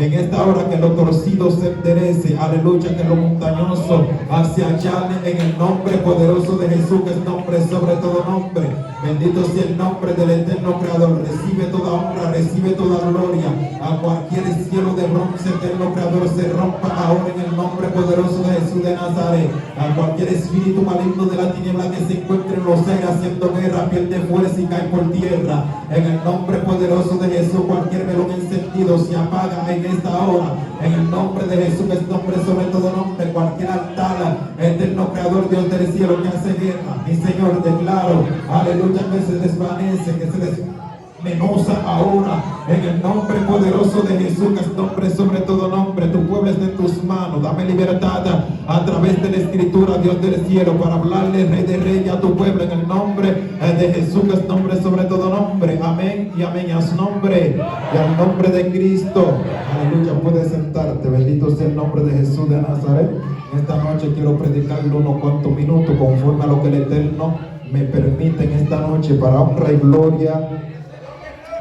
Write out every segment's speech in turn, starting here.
En esta hora que lo torcido se enderece, aleluya, que lo montañoso se allane en el nombre poderoso de Jesús, que es nombre sobre todo nombre. Bendito sea el nombre del eterno Creador. Recibe toda honra, recibe toda gloria. A cualquier cielo de bronce, eterno Creador, se rompa ahora en el nombre poderoso de Jesús de Nazaret. A cualquier espíritu maligno de la tiniebla que se encuentre en los aires haciendo guerra, pierde fuerza y cae por tierra. En el nombre poderoso de Jesús, cualquier velón encendido se apaga en esta hora. En el nombre de Jesús, que es nombre sobre todo nombre, cualquier altar, eterno Creador, Dios del cielo, que hace guerra, mi Señor, declaro, aleluya, que se desvanece, que se desmenuza ahora, en el nombre poderoso de Jesús, que es nombre sobre todo nombre. Tu pueblo está en tus manos. Dame libertad a través de la Escritura, Dios del cielo, para hablarle, Rey de Reyes, a tu pueblo, en el nombre de Jesús, que es nombre sobre todo nombre. Amén y amén. A su nombre y al nombre de Cristo. Aleluya. Puedes sentarte. Bendito sea el nombre de Jesús de Nazaret. Esta noche quiero predicarle unos cuantos minutos conforme a lo que el Eterno me permite en esta noche, para honra y gloria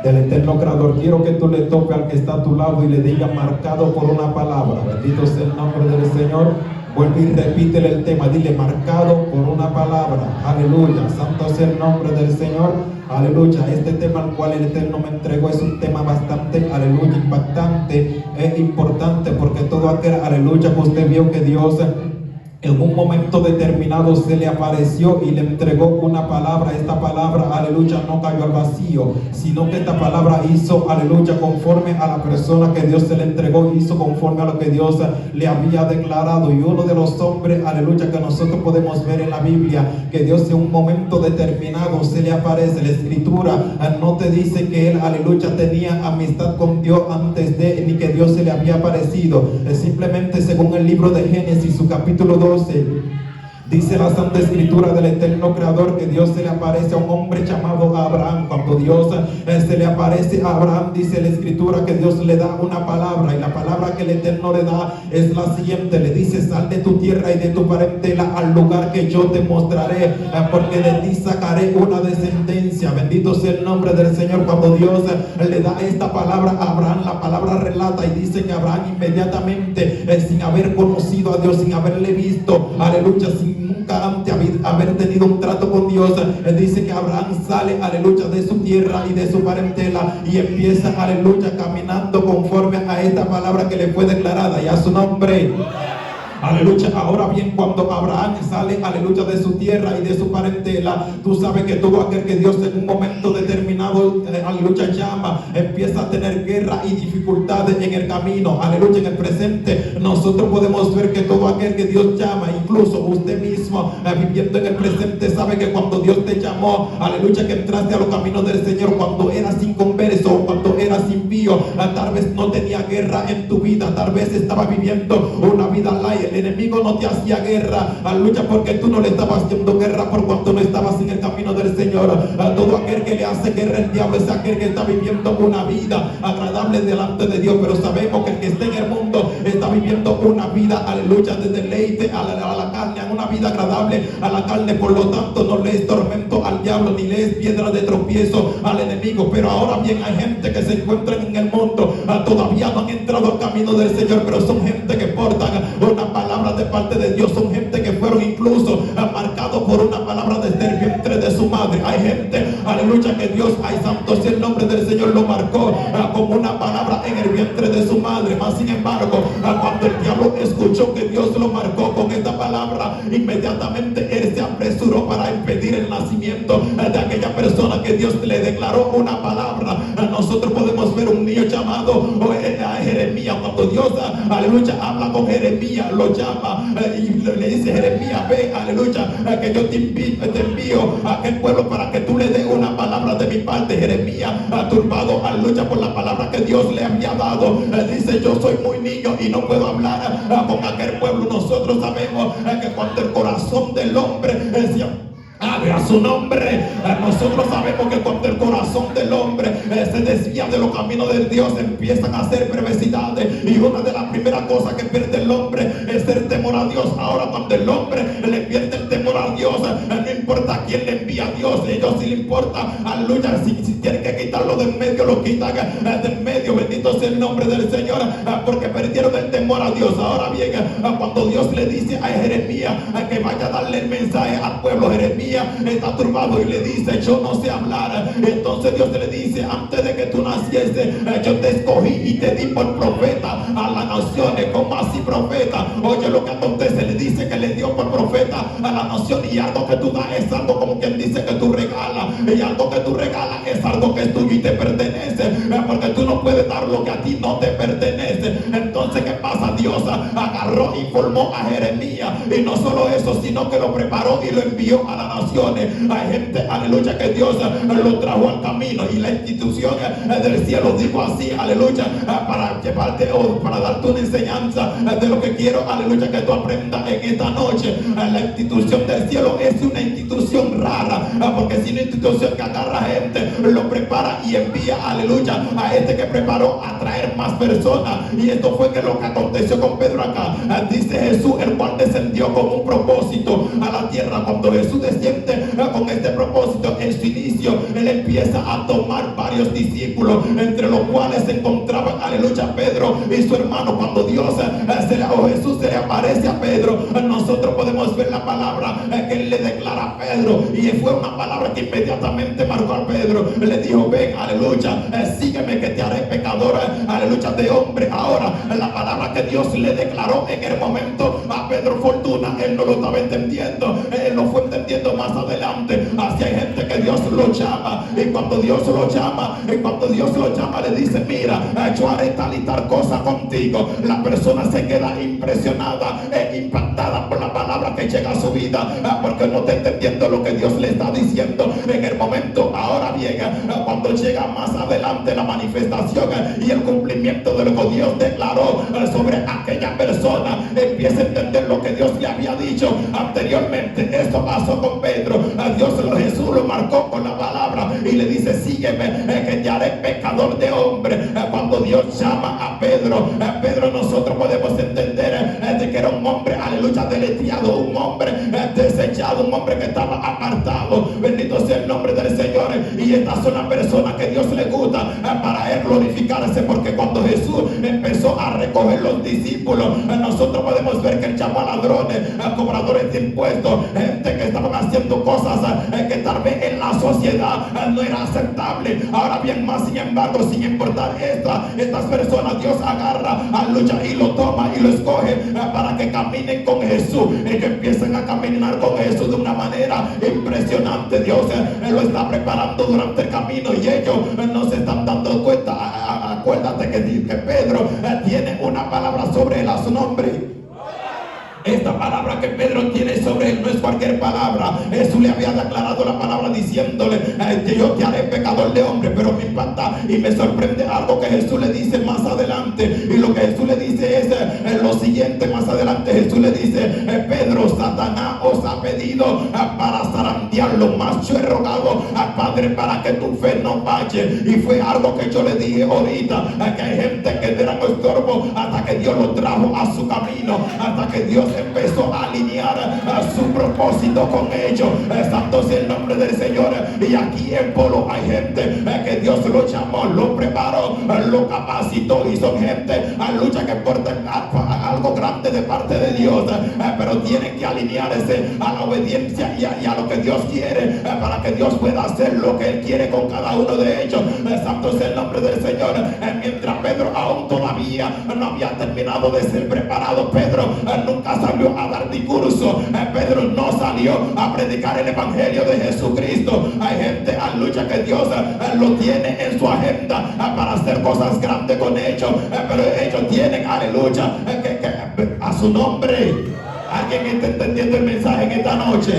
del eterno Creador. Quiero que tú le toques al que está a tu lado y le digas: marcado por una palabra. Bendito sea el nombre del Señor. Vuelve y repítele el tema. Dile: marcado por una palabra. Aleluya. Santo sea el nombre del Señor. Aleluya. Este tema al cual el Eterno me entregó es un tema bastante, aleluya, impactante, es importante, porque todo aquel, aleluya, que usted vio que Dios en un momento determinado se le apareció y le entregó una palabra. Esta palabra, aleluya, no cayó al vacío, sino que esta palabra hizo, aleluya, conforme a la persona que Dios se le entregó, hizo conforme a lo que Dios le había declarado. Y uno de los hombres, aleluya, que nosotros podemos ver en la Biblia, que Dios en un momento determinado se le aparece. La Escritura no te dice que él, aleluya, tenía amistad con Dios antes de, ni que Dios se le había aparecido. Simplemente, según el libro de Génesis, su capítulo 12, dice la Santa Escritura del eterno Creador, que Dios se le aparece a un hombre llamado Abraham. Cuando Dios se le aparece a Abraham, dice la Escritura que Dios le da una palabra, y la palabra que el Eterno le da es la siguiente. Le dice: sal de tu tierra y de tu parentela al lugar que yo te mostraré, porque de ti sacaré una descendencia. Bendito sea el nombre del Señor. Cuando Dios le da esta palabra a Abraham, la palabra relata y dice que Abraham inmediatamente, sin haber conocido a Dios, sin haberle visto, aleluya, sin nunca antes haber tenido un trato con Dios, dice que Abraham sale, aleluya, de su tierra y de su parentela y empieza, aleluya, caminando conforme a esta palabra que le fue declarada, y a su nombre. Aleluya. Ahora bien, cuando Abraham sale, aleluya, de su tierra y de su parentela, tú sabes que todo aquel que Dios en un momento determinado, aleluya, llama, empieza a tener guerra y dificultades en el camino. Aleluya. En el presente nosotros podemos ver que todo aquel que Dios llama, incluso usted mismo, viviendo en el presente, sabe que cuando Dios te llamó, aleluya, que entraste a los caminos del Señor, cuando eras inconverso, cuando eras impío, tal vez no tenía guerra en tu vida, tal vez estaba viviendo una vida light. El enemigo no te hacía guerra, aleluya, porque tú no le estabas haciendo guerra por cuanto no estabas en el camino del Señor. A todo aquel que le hace guerra el diablo es aquel que está viviendo una vida agradable delante de Dios. Pero sabemos que el que está en el mundo está viviendo una vida, aleluya, de deleite a la carne, una vida agradable a la carne. Por lo tanto, no le es tormento al diablo, ni le es piedra de tropiezo al enemigo. Pero ahora bien, hay gente que se encuentra en el mundo, todavía no han entrado al camino del Señor, pero son gente que portan una palabra de parte de Dios. Son gente que fueron incluso marcados por una palabra desde el vientre de su madre. Hay gente, aleluya, que Dios, ay, santo sea el nombre del Señor, lo marcó como una palabra en el vientre de su madre. Mas sin embargo, cuando el diablo escuchó que Dios lo marcó con esta palabra, inmediatamente él se apresuró para impedir el nacimiento de aquella persona que Dios le declaró una palabra. Nosotros podemos ver un niño llamado Jeremías. Cuando Dios, aleluya, habla con Jeremías, lo llama y le dice: Jeremías, ve, aleluya, que yo te envío a aquel pueblo para que tú le des una palabra de mi parte. Jeremías, turbado, aleluya, por la palabra que Dios le había dado, dice: yo soy muy niño y no puedo hablar con aquel pueblo. Nosotros sabemos que cuando el corazón del hombre a su nombre, nosotros sabemos que cuando el corazón del hombre se desvía de los caminos de Dios, empiezan a hacer perversidades, y una de las primeras cosas que pierde el hombre es el temor a Dios. Ahora, cuando el hombre le pierde el temor a Dios, no importa a quién le envía a Dios, ellos sí le importa, aleluya, si tienen que quitarlo de en medio, lo quitan de en medio. Bendito sea el nombre del Señor, porque perdieron el temor a Dios. Ahora bien, cuando Dios le dice a Jeremías que vaya a darle el mensaje al pueblo, Jeremías está turbado y le dice: yo no sé hablar. Entonces Dios le dice: antes de que tú naciese, yo te escogí y te di por profeta a las naciones. Como así profeta? Oye lo que acontece, le dice que le dio por profeta a la nación, y algo que tú das es algo como quien dice que tú regalas, y algo que tú regalas es algo que es tuyo y te pertenece, porque tú no puedes dar lo que a ti no te pertenece. Entonces, ¿qué pasa? Dios agarró y formó a Jeremías, y no solo eso, sino que lo preparó y lo envió a las naciones. Hay gente, aleluya, que Dios lo trajo al camino, y la institución del cielo dijo así, aleluya, para llevarte o para darte una enseñanza de lo que quiero, aleluya, que tú aprendas en esta noche. La institución del cielo es una institución rara, porque es una institución que agarra gente, lo prepara y envía, aleluya, a este que preparó a traer más personas. Y esto fue que lo que aconteció con Pedro acá. Dice Jesús, el cual descendió con un propósito a la tierra. Cuando Jesús desciende con este propósito, en su inicio él empieza a tomar varios discípulos, entre los cuales se encontraban, aleluya, Pedro y su hermano. Cuando Dios o Jesús se le aparece a Pedro, nosotros podemos ver la palabra que él le declara a Pedro, y fue una palabra que inmediatamente marcó a Pedro. Le dijo: ven, aleluya, sígueme que te haré pecador, aleluya, de hombre. Ahora, la palabra que Dios le declaró en el momento a Pedro Fortuna, él no lo estaba entendiendo, él lo fue entendiendo más adelante. Así hay gente que Dios lo llama, y cuando Dios lo llama, le dice: mira, yo haré tal y tal cosa contigo. La persona se queda impresionada e impactada por la palabra que llega a su vida, porque no está entendiendo lo que Dios le está diciendo en el momento. Ahora bien, cuando llega más adelante la manifestación y el cumplimiento de lo que Dios declaró sobre aquella persona, empieza a entender lo que Dios le había dicho anteriormente. Esto pasó con Pedro. Jesús lo marcó con la palabra y le dice: sígueme, que te haré pecador de hombre. Cuando Dios llama a Pedro, nosotros podemos entender de que era un hombre, aleluya, deletriado, un hombre desechado, un hombre que estaba apartado. Bendito sea el nombre del Señor. Y estas son las personas que Dios le gusta para él glorificarse, porque cuando Jesús empezó a recoger los discípulos, nosotros podemos ver que él llamó a ladrones, a cobradores de impuestos, gente que estaban haciendo cosas que tal vez en la sociedad no era aceptable. Ahora bien, más sin embargo, sin importar estas personas, Dios agarra, aleluya, y lo toma y lo escoge para que caminen con Jesús, y que empiecen a caminar con Jesús de una manera impresionante. Dios lo está preparando durante el camino, y ellos no se están dando cuenta. Acuérdate que Pedro tiene una palabra sobre él a su nombre. Esta palabra que Pedro tiene sobre él no es cualquier palabra. Jesús le había declarado la palabra diciéndole: que yo te haré pecador de hombre. Pero me impacta y me sorprende algo que Jesús le dice más adelante. Y lo que Jesús le dice es lo siguiente. Más adelante Jesús le dice: Pedro, Satanás os ha pedido para zarandearlo, mas yo he rogado al Padre para que tu fe no falle. Y fue algo que yo le dije ahorita, que hay gente que era un estorbo hasta que Dios lo trajo a su camino, hasta que Dios empezó a alinear a su propósito con ellos. Santo sea el nombre del Señor. Y aquí en Polo hay gente que Dios lo llamó, lo preparó, lo capacitó, y son gente, lucha, que portan algo grande de parte de Dios, pero tienen que alinearse a la obediencia y a lo que Dios quiere, para que Dios pueda hacer lo que Él quiere con cada uno de ellos. Santo sea el nombre del Señor. Mientras Pedro aún todavía no había terminado de ser preparado, Pedro nunca salió a dar discurso. Pedro no salió a predicar el evangelio de Jesucristo. Hay gente, aleluya, que Dios lo tiene en su agenda para hacer cosas grandes con ellos, pero ellos tienen, aleluya, que a su nombre. ¿Alguien está entendiendo el mensaje en esta noche?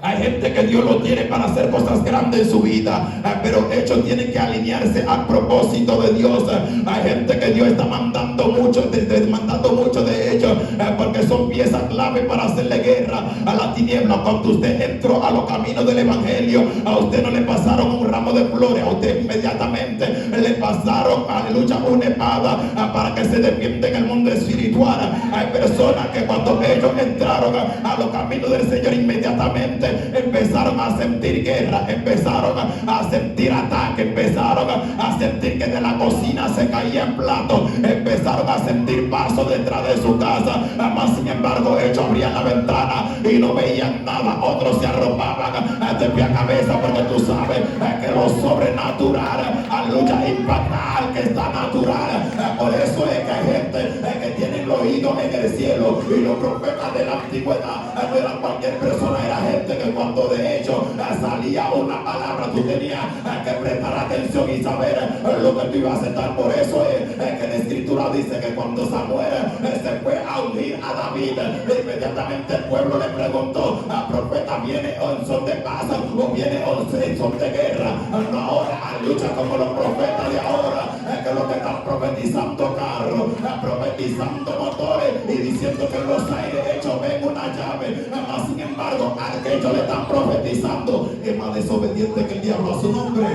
Hay gente que Dios lo tiene para hacer cosas grandes en su vida, pero ellos tienen que alinearse al propósito de Dios. Hay gente que Dios está mandando mucho de ellos, porque son bien pieza clave para hacerle guerra a la tiniebla. Cuando usted entró a los caminos del evangelio, a usted no le pasaron un ramo de flores, a usted inmediatamente le pasaron, aleluya, una espada para que se defienda en el mundo espiritual. Hay personas que cuando ellos entraron a los caminos del Señor, inmediatamente empezaron a sentir guerra, empezaron a sentir ataque, empezaron a sentir que de la cocina se caía en plato, empezaron a sentir pasos detrás de su casa. Mas sin embargo ellos abrían la ventana y no veían nada. Otros se arropaban de pie a cabeza, porque tú sabes que lo sobrenatural, aleluya, impacta al que está natural. Por eso es que hay gente que tiene el oído en el cielo, y los profetas de la antigüedad no eran cualquier persona, era gente que cuando de hecho salía una palabra, tú tenías que prestar atención y saber lo que tú ibas a aceptar. Por eso es que la escritura dice que cuando Samuel se fue a ungir a David, inmediatamente el pueblo le preguntó: ¿profeta viene en son de paz o viene en son de guerra? No ahora, lucha como los profetas de ahora, que lo que están profetizando carros, profetizando motores y diciendo que los aires hechos ven una llave. Mas sin embargo, al que ellos le están profetizando es más desobediente que el diablo a su nombre.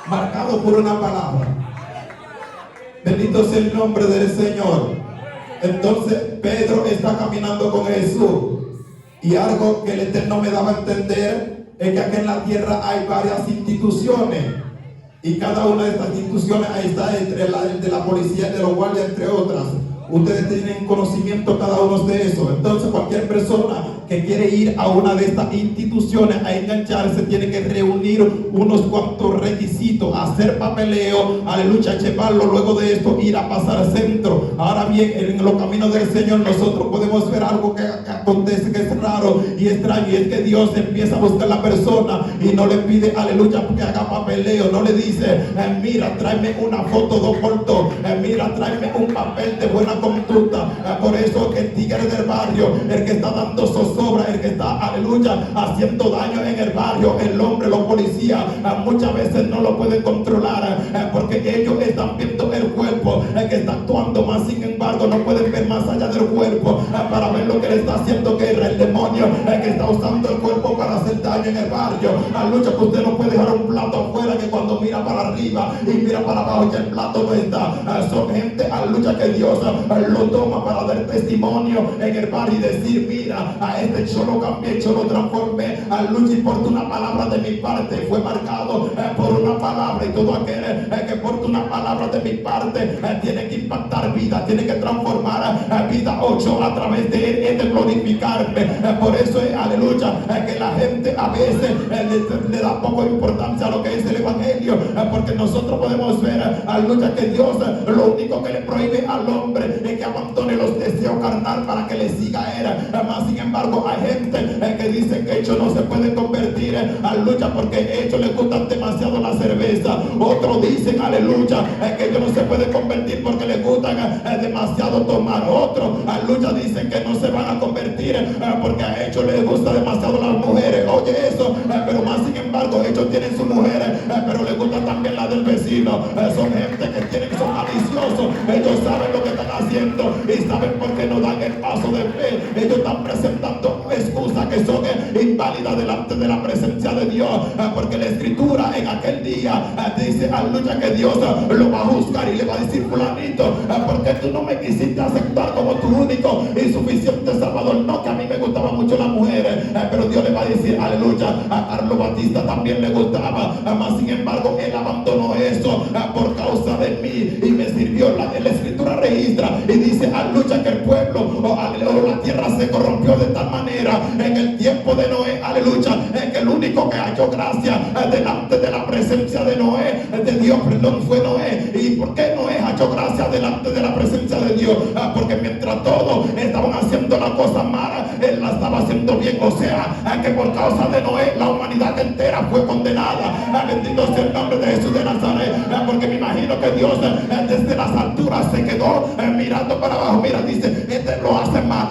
Marcado por una palabra. Bendito sea el nombre del Señor. Entonces Pedro está caminando con Jesús, y algo que el Eterno me daba a entender es que aquí en la tierra hay varias instituciones, y cada una de estas instituciones, ahí está entre el de la policía y de los guardias, entre otras. Ustedes tienen conocimiento cada uno de eso. Entonces cualquier persona que quiere ir a una de estas instituciones a engancharse tiene que reunir unos cuantos requisitos, hacer papeleo, aleluya, llevarlo, luego de esto ir a pasar al centro. Ahora bien, en los caminos del Señor nosotros podemos ver algo que acontece que es raro y extraño, y es que Dios empieza a buscar a la persona y no le pide, aleluya, que haga papeleo. No le dice, mira, tráeme una foto 2x2, mira, tráeme un papel de buena conducta. Por eso que el tigre del barrio, el que está dando zozobra, el que está, aleluya, haciendo daño en el barrio, el hombre, los policías, muchas veces no lo pueden controlar, porque ellos están viendo el cuerpo que está actuando, más sin embargo no pueden ver más allá del cuerpo para ver lo que le está haciendo guerra el demonio, que está usando el cuerpo para hacer daño en el barrio. Aleluya, que usted no puede dejar un plato afuera, que cuando mira para arriba y mira para abajo ya el plato no está. Son gente, aleluya, que Dios lo toma para dar testimonio en el barrio y decir, mira, a este yo lo cambié, yo lo transformé, aleluya, y por una palabra de mi parte fue marcado por una palabra, y todo aquel que porta una palabra de mi parte tiene que impactar vida, tiene que transformar vida. Yo a través de él he de glorificarme. Por eso es, aleluya, que la gente a veces le da poco importancia a lo que es el evangelio, porque nosotros podemos ver, aleluya, que Dios lo único que le prohíbe al hombre es que abandone los deseos carnal para que le siga a él. Más sin embargo hay gente que dice que ellos no se pueden convertir, aleluya, porque a ellos les gustan demasiado la cerveza. Otros dicen, aleluya, que ellos no se pueden convertir porque les gustan demasiado tomar. Otros, aleluya, dicen que no se van a convertir porque a ellos les gusta demasiado las mujeres. Oye eso, pero más sin embargo ellos tienen sus mujeres, pero les gusta también la del vecino. Son gente que son maliciosos. Ellos saben lo que están haciendo y saben por qué no dan el paso de fe. Ellos están presentando excusas que son inválidas delante de la presencia de Dios, porque la escritura en aquel día dice, aleluya, que Dios lo va a juzgar y le va a decir, fulanito, porque tú no me quisiste aceptar como tu único y suficiente salvador. No, que a mí me gustaban mucho las mujeres, pero Dios le va a decir, aleluya, a Carlos Batista también le gustaba, mas sin embargo él abandonó eso por causa de mí y me sirvió. La escritura registra y dice, aleluya, que el pueblo o la tierra se corrompió de tal manera en el tiempo de Noé, aleluya, que el único que halló gracia delante de la presencia de Noé, de Dios, perdón, fue Noé. ¿Y por qué Noé halló gracia delante de la presencia de Dios? Porque mientras todos estaban haciendo la cosa mala, él la estaba haciendo bien. O sea, que por causa de Noé la humanidad entera fue condenada. Bendito sea el nombre de Jesús de Nazaret, porque me imagino que Dios desde las alturas se quedó mirando para abajo. Mira, dice, este lo hace mal,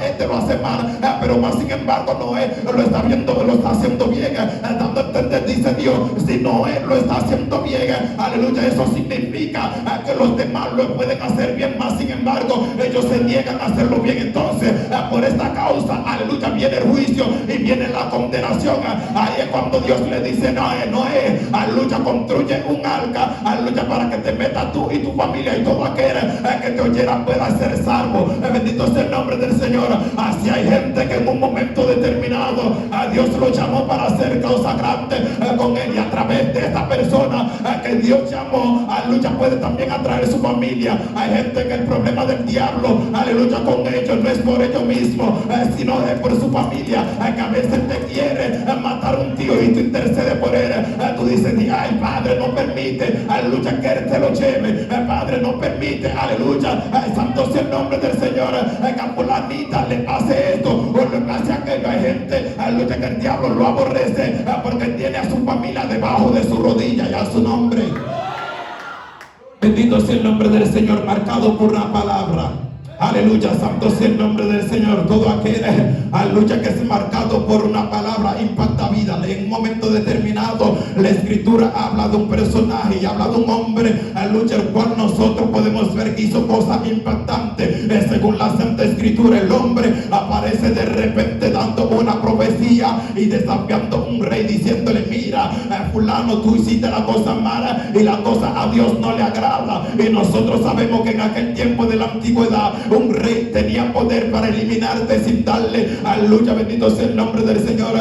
pero más sin embargo Noé lo está viendo, lo está haciendo bien, dando a entender, dice Dios, si Noé lo está está haciendo bien, aleluya, eso significa que los demás lo pueden hacer bien, más sin embargo ellos se niegan a hacerlo bien. Entonces por esta causa, aleluya, viene el juicio y viene la condenación. Ahí es cuando Dios le dice: Noé, aleluya, construye un arca, aleluya, para que te metas tú y tu familia y todo aquel que te oyera pueda ser salvo. Bendito sea el nombre del Señor. Así hay gente que en un momento determinado a Dios lo llamó para hacer cosas grandes con él, y a través de esta persona que Dios llamó, aleluya, puede también atraer su familia. Hay gente que el problema del diablo, aleluya, con ellos no es por ellos mismos, sino es por su familia, que a veces te quiere matar un tío y tú intercedes por él. Tú dices: ay, Padre, no permite, aleluya, que él te lo lleve. Padre, no permite, aleluya, santo sea el nombre del Señor, que a fulanita le pase esto o le pase aquello. Hay gente, aleluya, que el diablo lo aborrece porque tiene a su familia debajo de su rodilla y a su nombre. Bendito sea el nombre del Señor, marcado por la palabra. Aleluya, santo sea el nombre del Señor. Todo aquel, aleluya, que es marcado por una palabra impacta vida. En un momento determinado, la Escritura habla de un personaje y habla de un hombre, aleluya, el cual nosotros podemos ver que hizo cosas impactantes. Según la Santa Escritura, el hombre aparece de repente dando una profecía y desafiando un rey, diciéndole: mira, fulano, tú hiciste la cosa mala y la cosa a Dios no le agrada. Y nosotros sabemos que en aquel tiempo de la antigüedad, un rey tenía poder para eliminarte sin darle, aleluya, bendito sea el nombre del Señor,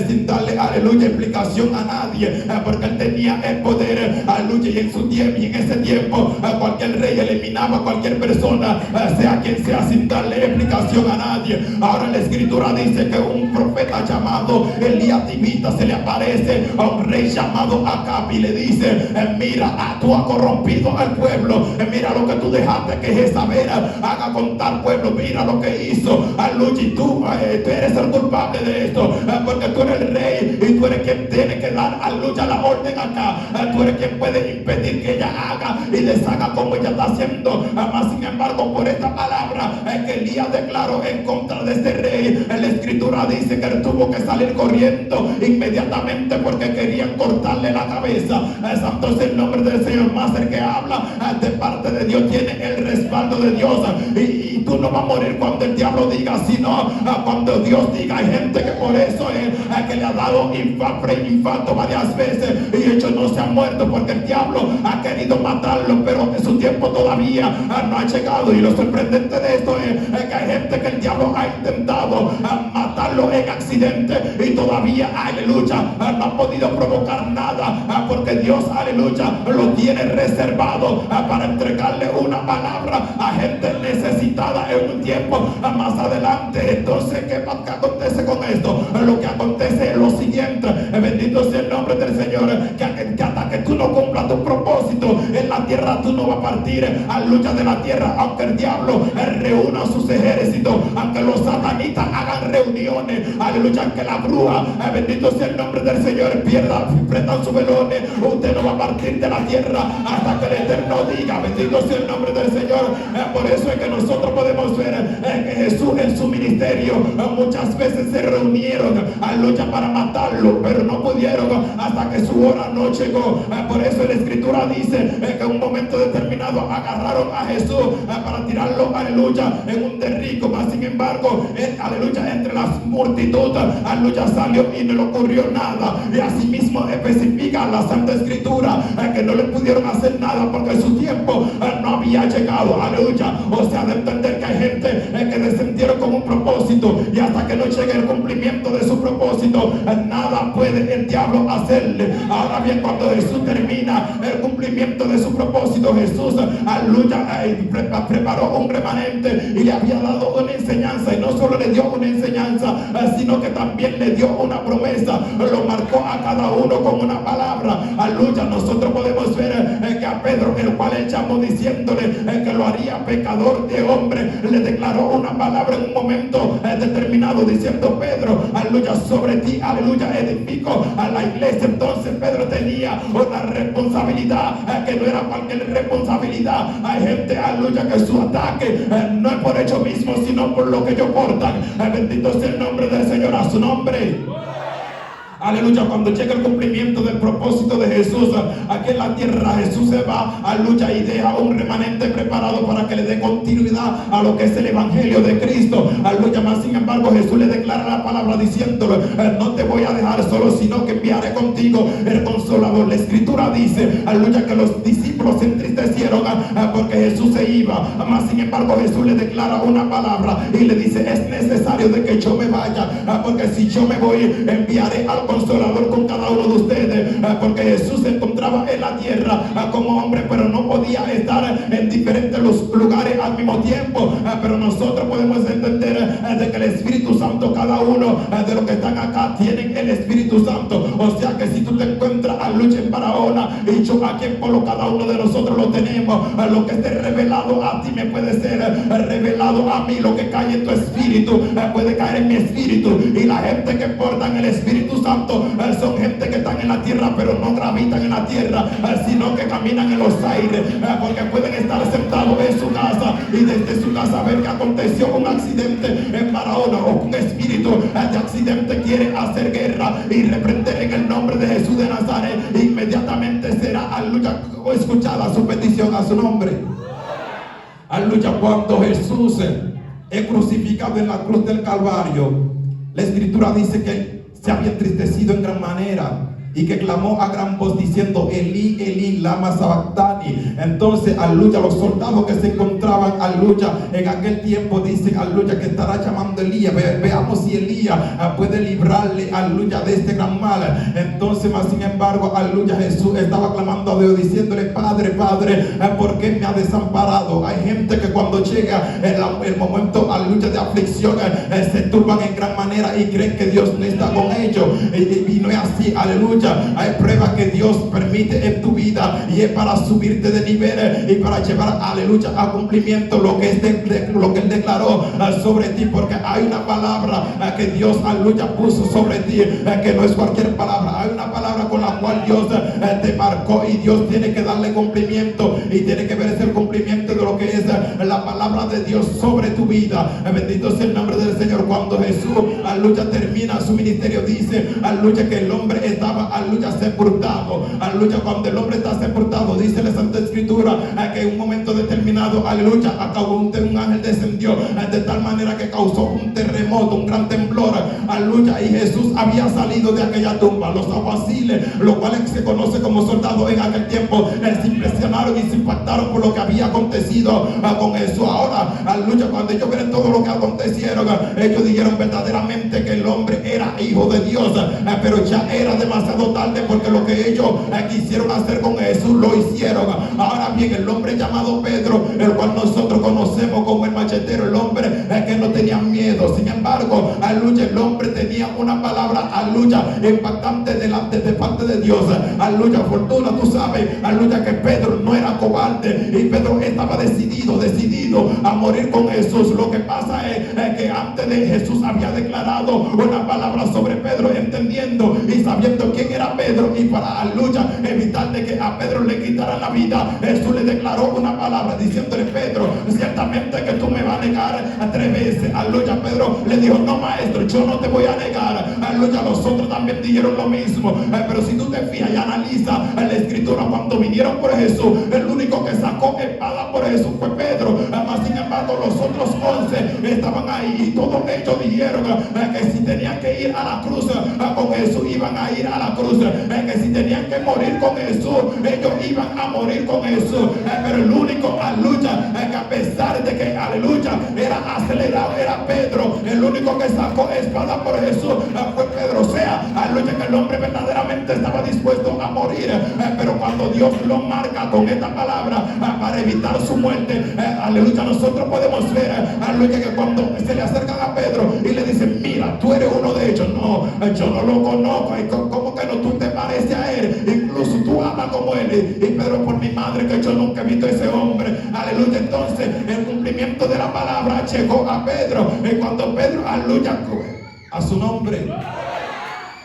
sin darle, aleluya, explicación a nadie, porque él tenía el poder, aleluya. Y en su tiempo, y en ese tiempo, cualquier rey eliminaba a cualquier persona, sea quien sea, sin darle explicación a nadie. Ahora la Escritura dice que un profeta llamado Elías Tibita se le aparece a un rey llamado Acab y le dice: mira, tú has corrompido al pueblo, mira lo que tú dejaste que Jezabel haga con tal pueblo, mira lo que hizo, aleluya, y tú eres el culpable de esto, porque tú eres el rey y tú eres quien tiene que dar, aleluya, la orden acá. Tú eres quien puede impedir que ella haga y deshaga como ella está haciendo. Más sin embargo, por esta palabra que Elías declaró en contra de este rey, la Escritura dice que él tuvo que salir corriendo inmediatamente porque querían cortarle la cabeza. Santo sea el nombre del Señor. Más el que habla de parte de Dios tiene el respaldo de Dios, y tú no vas a morir cuando el diablo diga, sino cuando Dios diga. Hay gente que por eso que le ha dado infarto varias veces y ellos no se han muerto porque el diablo ha querido matarlo, pero su tiempo todavía no ha llegado. Y lo sorprendente de esto es que hay gente que el diablo ha intentado matarlo en accidente y todavía, aleluya, no ha podido provocar nada, porque Dios, aleluya, lo tiene reservado para entregarle una palabra a gente necesitada en un tiempo más adelante. Entonces, ¿qué acontece con esto? Lo que acontece es lo siguiente: bendito sea el nombre del Señor, que hasta que tú no cumplas tu propósito en la tierra, tú no vas a partir, aleluya, de la tierra. Aunque el diablo reúna sus ejércitos, aunque los satanitas hagan reuniones, aleluya, que la bruja, bendito sea el nombre del Señor, prendan sus velones, usted no va a partir de la tierra hasta que el Eterno diga. Bendito sea el nombre del Señor. Por eso es que nosotros podemos ver que Jesús en su ministerio muchas veces se reunieron, aleluya, para matarlo, pero no pudieron hasta que su hora no llegó. Por eso la Escritura dice que en un momento determinado agarraron a Jesús para tirarlo, aleluya, en un derrico. Mas sin embargo, él, aleluya, entre las multitudes, aleluya, salió y no le ocurrió nada. Y así mismo especifica la Santa Escritura que no le pudieron hacer nada porque su tiempo no había llegado, aleluya. O sea, de entender que hay gente que descendieron con un propósito, y hasta que no llegue el cumplimiento de su propósito, nada puede el diablo hacerle. Ahora bien, cuando Jesús termina el cumplimiento de su propósito, Jesús, aleluya, preparó un remanente y le había dado una enseñanza, y no solo le dio una enseñanza, sino que también le dio una promesa. Lo marcó a cada uno con una palabra, aleluya. Nosotros podemos ver que a Pedro, el cual él llamó diciéndole que lo haría pecador de hombre, le declaró una palabra en un momento determinado, diciendo: Pedro, aleluya, sobre ti, aleluya, edifico a la iglesia. Entonces Pedro tenía una responsabilidad que no era cualquier responsabilidad. Hay gente, aleluya, que su ataque no es por ellos mismos, sino por lo que ellos portan. Bendito sea el nombre del Señor, a su nombre. Aleluya, cuando llega el cumplimiento del propósito de Jesús aquí en la tierra, Jesús se va, aleluya, y deja un remanente preparado para que le dé continuidad a lo que es el evangelio de Cristo. Aleluya, más sin embargo Jesús le declara la palabra diciéndole, no te voy a dejar solo, sino que enviaré contigo el Consolador. La escritura dice, aleluya, que los discípulos se entristecieron porque Jesús se iba, más sin embargo Jesús le declara una palabra y le dice, es necesario de que yo me vaya, porque si yo me voy, enviaré al Consolador con cada uno de ustedes, porque Jesús se encontraba en la tierra como hombre, pero no podía estar en diferentes lugares al mismo tiempo. Pero nosotros podemos entender de que el Espíritu Santo, cada uno de los que están acá tienen el Espíritu Santo. O sea que si tú te encuentras a lucha en Barahona y yo aquí en Polo, cada uno de nosotros lo tenemos. Lo que esté revelado a ti me puede ser revelado a mí. Lo que cae en tu espíritu puede caer en mi espíritu. Y la gente que portan el Espíritu Santo son gente que están en la tierra, pero no gravitan en la tierra, sino que caminan en los aires, porque pueden estar sentados en su casa y desde su casa ver que aconteció un accidente en Barahona, o un espíritu de accidente quiere hacer guerra y reprender en el nombre de Jesús de Nazaret. Inmediatamente será, aleluya, escuchada su petición a su nombre. Aleluya, cuando Jesús es crucificado en la cruz del Calvario, la escritura dice que se había entristecido en gran manera y que clamó a gran voz diciendo, Elí, Elí, lama sabactani. Entonces, aleluya, los soldados que se encontraban, aleluya, en aquel tiempo dicen, aleluya, que estará llamando Elías. Veamos si Elías puede librarle, aleluya, de este gran mal. Entonces, más sin embargo, aleluya, Jesús estaba clamando a Dios diciéndole, Padre, Padre, ¿por qué me ha desamparado? Hay gente que cuando llega el momento, aleluya, de aflicción, se turban en gran manera y creen que Dios no está con ellos, y no es así. Aleluya, hay pruebas que Dios permite en tu vida y es para subirte de nivel y para llevar, aleluya, a cumplimiento lo que Él declaró sobre ti, porque hay una palabra que Dios, aleluya, puso sobre ti, que no es cualquier palabra. Hay una palabra con la cual Dios te marcó y Dios tiene que darle cumplimiento y tiene que verse el cumplimiento de lo que es la palabra de Dios sobre tu vida. Bendito sea el nombre del Señor. Cuando Jesús, aleluya, termina su ministerio, dice, aleluya, que el hombre estaba, aleluya, sepultado. Aleluya, cuando el hombre está sepultado, dice la Santa Escritura que en un momento determinado, aleluya, acabó un ángel descendió de tal manera que causó un terremoto, un gran temblor. Aleluya, y Jesús había salido de aquella tumba. Los aguaciles, los cuales se conoce como soldados en aquel tiempo, se impresionaron y se impactaron por lo que había acontecido con Jesús. Ahora, aleluya, cuando ellos ven todo lo que acontecieron, ellos dijeron verdaderamente que el hombre era hijo de Dios, pero ya era demasiado tarde, porque lo que ellos quisieron hacer con Jesús lo hicieron. Ahora bien, el hombre llamado Pedro, el cual nosotros conocemos como el machetero, el hombre que no tenía miedo, sin embargo, aleluya, el hombre tenía una palabra, aleluya, impactante de parte de Dios. Aleluya, fortuna, tú sabes, aleluya, que Pedro no era cobarde y Pedro estaba decidido a morir con Jesús. Lo que pasa es que antes de Jesús había declarado una palabra sobre Pedro, entendiendo y sabiendo quién era Pedro, y para, aleluya, evitar de que a Pedro le quitaran la vida, Jesús le declaró una palabra diciéndole, Pedro, ciertamente que tú me vas a negar 3 veces. Aleluya, Pedro le dijo, no, maestro, yo no te voy a negar. Aleluya, los otros también dijeron lo mismo, pero si tú te fijas y analizas la escritura, cuando vinieron por Jesús, el único que sacó espada por Jesús fue Pedro. Mas sin embargo, los otros 11 estaban ahí y todos ellos dijeron que si tenían que ir a la cruz con Jesús, iban a ir a la cruz, que si tenían que morir con Jesús, ellos iban a morir con Jesús. Pero el único, aleluya, que a pesar de que, aleluya, era acelerado, era Pedro. El único que sacó espada por Jesús fue Pedro. O sea, aleluya, que el hombre verdaderamente estaba dispuesto a morir, pero cuando Dios lo marca con esta palabra para evitar su muerte, aleluya, nosotros podemos ver, aleluya, que cuando se le acercan a Pedro y le dicen, mira, tú eres uno de ellos. No, yo no lo conozco. ¿Cómo que no? Tú te pareces a él, incluso tú hablas como él. Y Pedro, por mi madre, que yo nunca he visto a ese hombre. Aleluya. Entonces el cumplimiento de la palabra llegó a Pedro, y cuando Pedro, aleluya, a su nombre,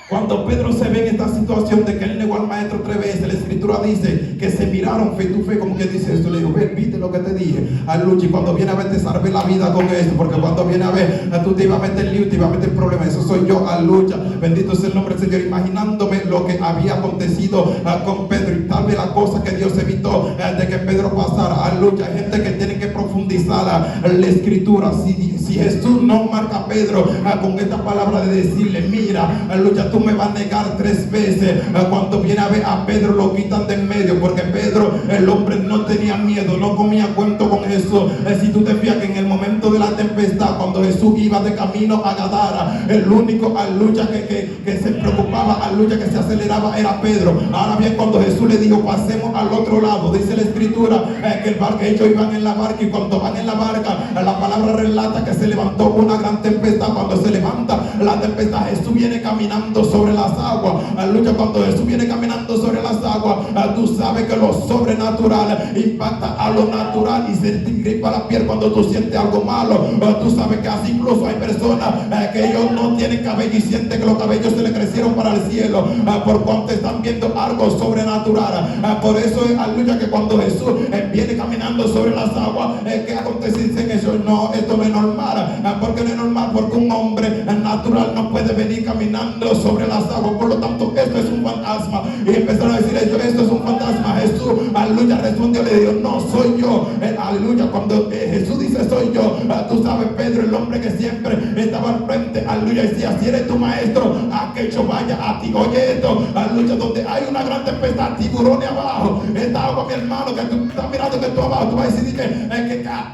Cuando Pedro se ve en esta situación de que él negó al maestro 3 veces, la escritura dice que se miraron fe tu fe, como que dice esto, le digo, ve, viste lo que te dije, aleluya, y cuando viene a ver te salvé la vida con esto, porque cuando viene a ver, tú te ibas a meter lío, te ibas a meter problemas, eso soy yo, aleluya, bendito sea el nombre del Señor, imaginándome lo que había acontecido con Pedro, y tal vez la cosa que Dios evitó de que Pedro pasara, aleluya, hay gente que tiene que profundizar la escritura, si Jesús no marca a Pedro con esta palabra de decirle, mira, aleluya, tú me vas a negar 3 veces, cuando viene a ver a Pedro lo quitan de en medio, porque Pedro, el hombre, no tenía miedo, no comía cuento con Jesús. Si tú te fijas que en el momento de la tempestad, cuando Jesús iba de camino a Gadara, el único, aleluya, que se preocupaba, aleluya, que se aceleraba era Pedro. Ahora bien, cuando Jesús le dijo, pasemos al otro lado, dice la escritura que ellos iban en la barca, y cuando van en la barca, la palabra relata que se levantó una gran tempestad. Cuando se levanta la tempestad, Jesús viene caminando sobre las aguas, aleluya. Cuando Jesús viene caminando sobre las aguas, tú sabes que lo sobrenatural impacta a lo natural y se te gripa la piel cuando tú sientes algo malo. Tú sabes que así incluso hay personas que ellos no tienen cabello y sienten que los cabellos se le crecieron para el cielo, por cuanto están viendo algo sobrenatural. Por eso es, aleluya, que cuando Jesús viene caminando sobre las aguas, ¿qué acontece? Dicen eso, no, esto no es normal. ¿Por qué no es normal? Porque un hombre natural no puede venir caminando sobre las aguas, por lo tanto esto es un fantasma. Y empezaron a decir ellos, esto es un fantasma. Jesús, aleluya, respondió, le dijo, no soy yo, aleluya. Cuando Jesús dice soy yo, tú sabes, Pedro, el hombre que siempre estaba al frente, aleluya, y decía, si eres tu maestro, a que yo vaya a ti. Oye esto, aleluya, donde hay una gran tempestad, tiburones abajo, esta agua, mi hermano, que tú estás mirando que tú abajo, tú vas a decir que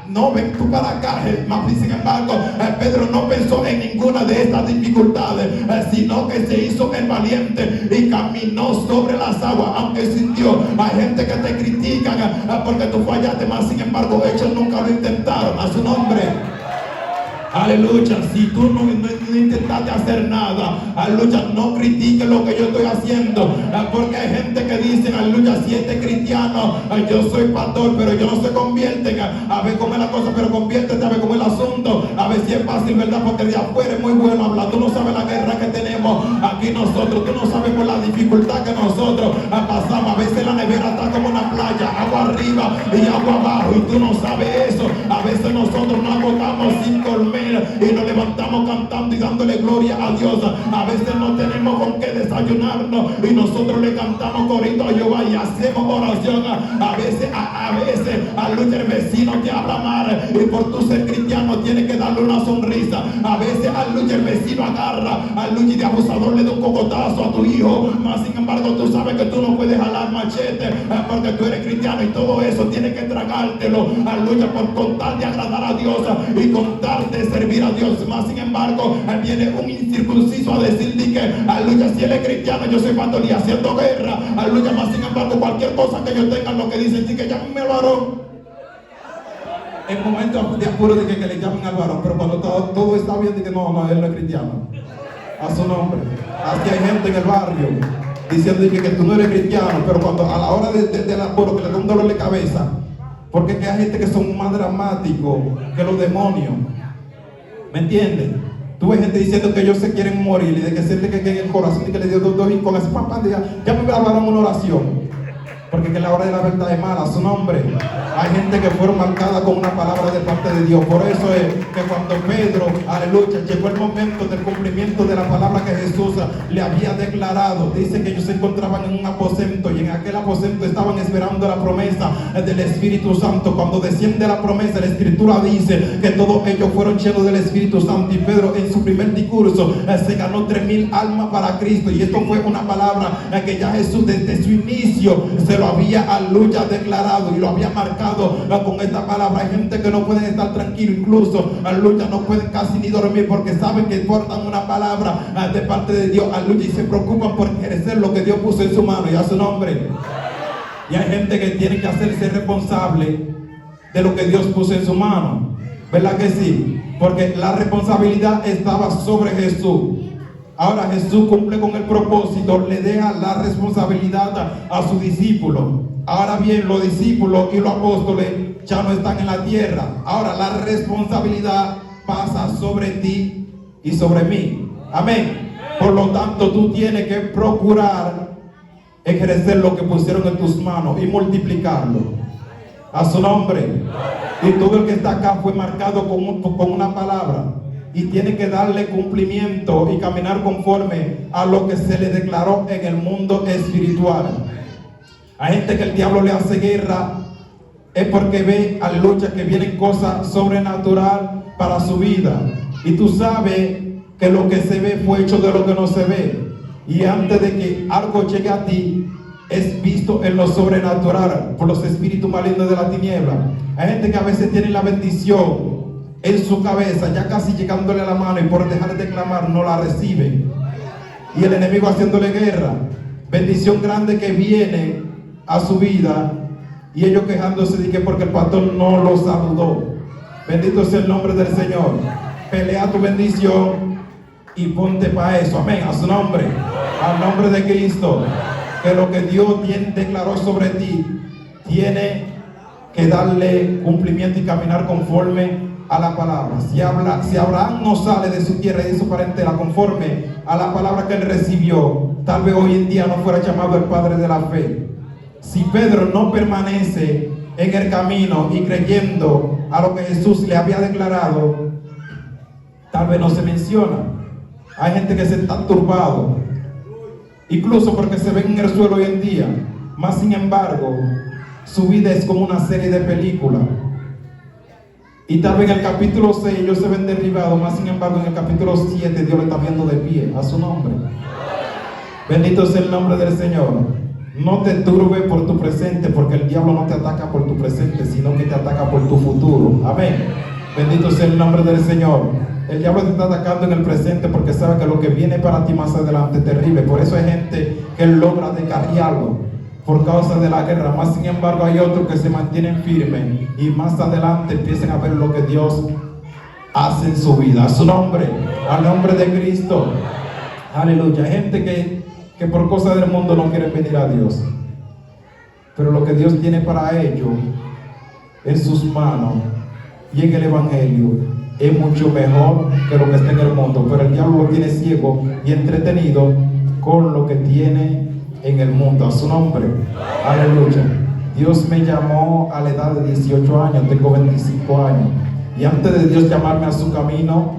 no, ven tú para acá. Sin embargo, Pedro no pensó en ninguna de estas dificultades, sino que se hizo el valiente y caminó sobre las aguas, aunque sintió. Hay gente que te critican porque tú fallaste, más sin embargo ellos nunca lo intentaron. A su nombre. Aleluya, si tú no intentaste hacer nada, aleluya, no critiques lo que yo estoy haciendo, porque hay gente que dice, aleluya, si este cristiano, yo soy pastor, pero ellos no se convierten, a ver cómo es la cosa, pero conviértete a ver cómo es el asunto, a ver si es fácil, ¿verdad? Porque de afuera es muy bueno hablar, tú no sabes la guerra que tenemos aquí nosotros, tú no sabes por la dificultad que nosotros pasamos. A veces la nevera está como una playa, agua arriba y agua abajo, y tú no sabes eso. A veces nosotros nos agotamos sin dormir y nos levantamos cantando y dándole gloria a Dios. A veces no tenemos con qué desayunarnos y nosotros le cantamos corito a Jehová y hacemos oración. A veces, aleluya, el vecino te habla mal y por tu ser cristiano tienes que darle una sonrisa. A veces, aleluya, el vecino agarra, aleluya, y de abusador le da un cocotazo a tu hijo. Mas sin embargo, tú sabes que tú no puedes jalar machete porque tú eres cristiano, y todo eso tienes que tragártelo, aleluya, por contar de agradar a Dios y contar de servir a Dios. Más sin embargo, viene un incircunciso a decir que, aleluya, si él es cristiano, yo soy pastor y haciendo guerra, aleluya. Más sin embargo, cualquier cosa que yo tenga, lo que dicen, sí, que llámenme al varón. En momentos de apuro de que le llamen al varón, pero cuando todo está bien, de que no, él no es cristiano. A su nombre. Así hay gente en el barrio diciendo que tú no eres cristiano, pero cuando a la hora del apuro, que le da un dolor de cabeza, porque que hay gente que son más dramáticos que los demonios. ¿Me entiendes? Tú ves gente diciendo que ellos se quieren morir y de que siente que en el corazón y que le dio dos con ese papá, ya me grabaron una oración. Porque que la hora de la verdad es mala, su nombre. Hay gente que fueron marcadas con una palabra de parte de Dios. Por eso es que cuando Pedro, aleluya, llegó el momento del cumplimiento de la palabra que Jesús le había declarado, dice que ellos se encontraban en un aposento, y en aquel aposento estaban esperando la promesa del Espíritu Santo. Cuando desciende la promesa, la Escritura dice que todos ellos fueron llenos del Espíritu Santo, y Pedro en su primer discurso se ganó 3,000 almas para Cristo. Y esto fue una palabra que ya Jesús desde su inicio se lo había, aleluya, declarado y lo había marcado con esta palabra. Hay gente que no pueden estar tranquilos, incluso, aleluya, no pueden casi ni dormir porque saben que portan una palabra de parte de Dios, aleluya, y se preocupan por ejercer lo que Dios puso en su mano y a su nombre. Y hay gente que tiene que hacerse responsable de lo que Dios puso en su mano, ¿verdad que sí? Porque la responsabilidad estaba sobre Jesús. Ahora Jesús cumple con el propósito, le deja la responsabilidad a sus discípulos. Ahora bien, los discípulos y los apóstoles ya no están en la tierra. Ahora la responsabilidad pasa sobre ti y sobre mí. Amén. Por lo tanto, tú tienes que procurar ejercer lo que pusieron en tus manos y multiplicarlo. A su nombre. Y todo el que está acá fue marcado con una palabra. Y tiene que darle cumplimiento y caminar conforme a lo que se le declaró en el mundo espiritual. Hay gente que el diablo le hace guerra, es porque ve, aleluya, que vienen cosas sobrenaturales para su vida. Y tú sabes que lo que se ve fue hecho de lo que no se ve. Y antes de que algo llegue a ti, es visto en lo sobrenatural por los espíritus malignos de la tiniebla. Hay gente que a veces tiene la bendición en su cabeza, ya casi llegándole a la mano, y por dejar de clamar no la reciben. Y el enemigo haciéndole guerra. Bendición grande que viene a su vida, y ellos quejándose de que porque el pastor no los saludó. Bendito sea el nombre del Señor. Pelea tu bendición y ponte para eso. Amén. A su nombre. Al nombre de Cristo. Que lo que Dios declaró sobre ti, tiene que darle cumplimiento y caminar conforme a la palabra. Si Abraham no sale de su tierra y de su parentela conforme a la palabra que él recibió, tal vez hoy en día no fuera llamado el padre de la fe. Si Pedro no permanece en el camino y creyendo a lo que Jesús le había declarado, tal vez no se menciona. Hay gente que se está turbado, incluso porque se ven en el suelo hoy en día. Más sin embargo, su vida es como una serie de películas. Y tal vez en el capítulo 6 ellos se ven derribados, más sin embargo en el capítulo 7 Dios le está viendo de pie. A su nombre. Bendito sea el nombre del Señor. No te turbe por tu presente, porque el diablo no te ataca por tu presente, sino que te ataca por tu futuro. Amén. Bendito sea el nombre del Señor. El diablo te está atacando en el presente porque sabe que lo que viene para ti más adelante es terrible. Por eso hay gente que logra descarriarlo por causa de la guerra. Más sin embargo hay otros que se mantienen firmes y más adelante empiezan a ver lo que Dios hace en su vida. A su nombre, al nombre de Cristo. Aleluya. Hay gente que por cosas del mundo no quieren venir a Dios, pero lo que Dios tiene para ellos en sus manos y en el Evangelio es mucho mejor que lo que está en el mundo. Pero el diablo lo tiene ciego y entretenido con lo que tiene en el mundo. A su nombre. Aleluya. Dios me llamó a la edad de 18 años, tengo 25 años. Y antes de Dios llamarme a su camino,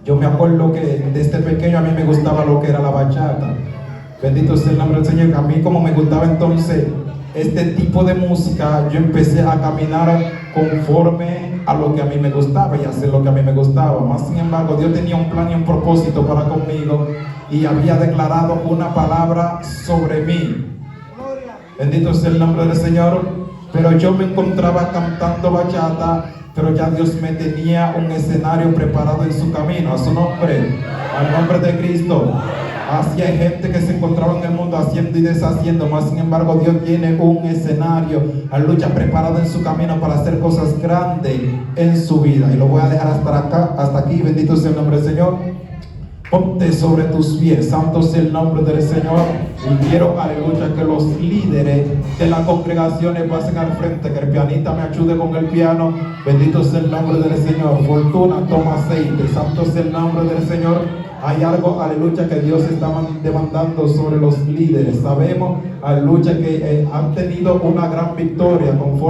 yo me acuerdo que desde pequeño a mí me gustaba lo que era la bachata. Bendito sea el nombre del Señor. A mí, como me gustaba entonces este tipo de música, yo empecé a caminar conforme a lo que a mí me gustaba y hacer lo que a mí me gustaba. Más sin embargo, Dios tenía un plan y un propósito para conmigo y había declarado una palabra sobre mí. Bendito sea el nombre del Señor. Pero yo me encontraba cantando bachata, pero ya Dios me tenía un escenario preparado en su camino. A su nombre, al nombre de Cristo. Así hay gente que se encontraba en el mundo haciendo y deshaciendo, más sin embargo Dios tiene un escenario, aleluya, preparado en su camino para hacer cosas grandes en su vida. Y lo voy a dejar hasta aquí. Bendito sea el nombre del Señor. Ponte sobre tus pies, santo sea el nombre del Señor. Y quiero, aleluya, que los líderes de la congregación pasen al frente, que el pianista me ayude con el piano. Bendito sea el nombre del Señor. Fortuna, toma aceite, santo sea el nombre del Señor. Hay algo, aleluya, que Dios está demandando sobre los líderes. Sabemos, aleluya, que han tenido una gran victoria conforme